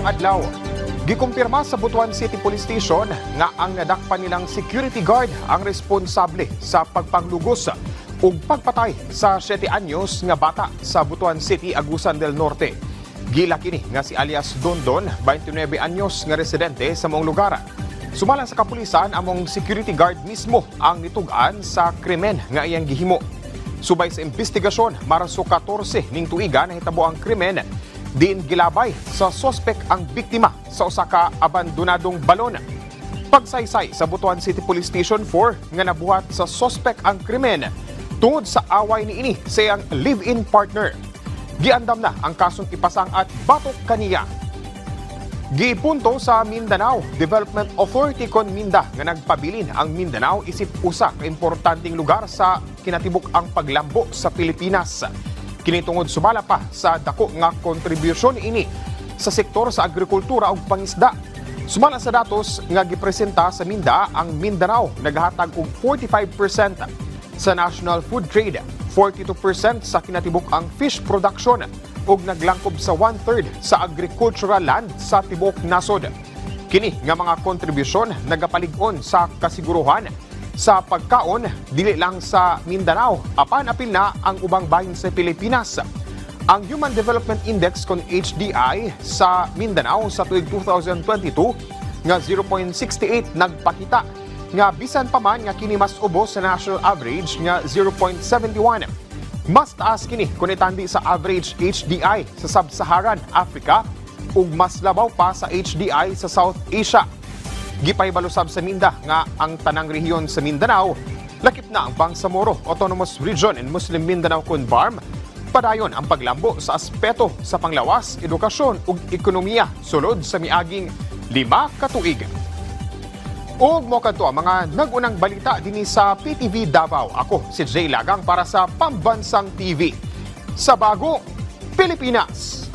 adlaw. Gikumpirma sa Butuan City Police Station nga ang nadakpan nilang security guard ang responsable sa pagpanglugos ug pagpatay sa 7 anyos nga bata sa Butuan City, Agusan del Norte. Gila kini nga si alias Dondon, 29 anyos nga residente sa maong lugar. Sumala sa kapulisan, among security guard mismo ang nitugan sa krimen nga iyang gihimo. Subay sa investigasyon, Marso 14 ning tuiga nahitabo ang krimen. Diin gilabay sa sospek ang biktima sa usa ka abandonadong balon. Pagsaysay sa Butuan City Police Station 4 nga nabuhat sa sospek ang krimen tungod sa away niini sa iyang live-in partner. Giandam na ang kasong ipasang at batok kaniya. Gipunto sa Mindanao Development Authority kon Minda nga nagpabilin ang Mindanao isip usa ka importanteng lugar sa kinatibuk ang paglambo sa Pilipinas. Kini tungod sumala pa sa dako nga kontribusyon ini sa sektor sa agrikultura ug pangisda. Sumala sa datos nga gipresenta sa Minda, ang Mindanao naghatag og 45% sa national food trade, 42% sa kinatibuk ang fish production ug naglangkob sa 1/3 sa agricultural land sa tibuok nasod. Kini nga mga kontribusyon nagapalig-on sa kasiguruhan sa pagkaon dili lang sa Mindanao, apan apil na ang ubang bahin sa Pilipinas. Ang Human Development Index kon HDI sa Mindanao sa tuig 2022 nga 0.68 nagpakita nga bisan pa man nga kini mas ubos sa national average nga 0.71. Mas taas kini kung itandi sa average HDI sa Sub-Saharan Africa ug mas labaw pa sa HDI sa South Asia. Gipaybalusab sa Minda nga ang tanang rehiyon sa Mindanao, lakip na ang Bangsamoro Autonomous Region and Muslim Mindanao Conbarm, padayon ang paglambo sa aspeto sa panglawas, edukasyon ug ekonomiya sulod sa miaging 5 ka tuig. Ug mo kadto ang mga nagunang balita dinhi sa PTV Davao. Ako si Jay Lagang para sa Pambansang TV. Sa Bago, Pilipinas.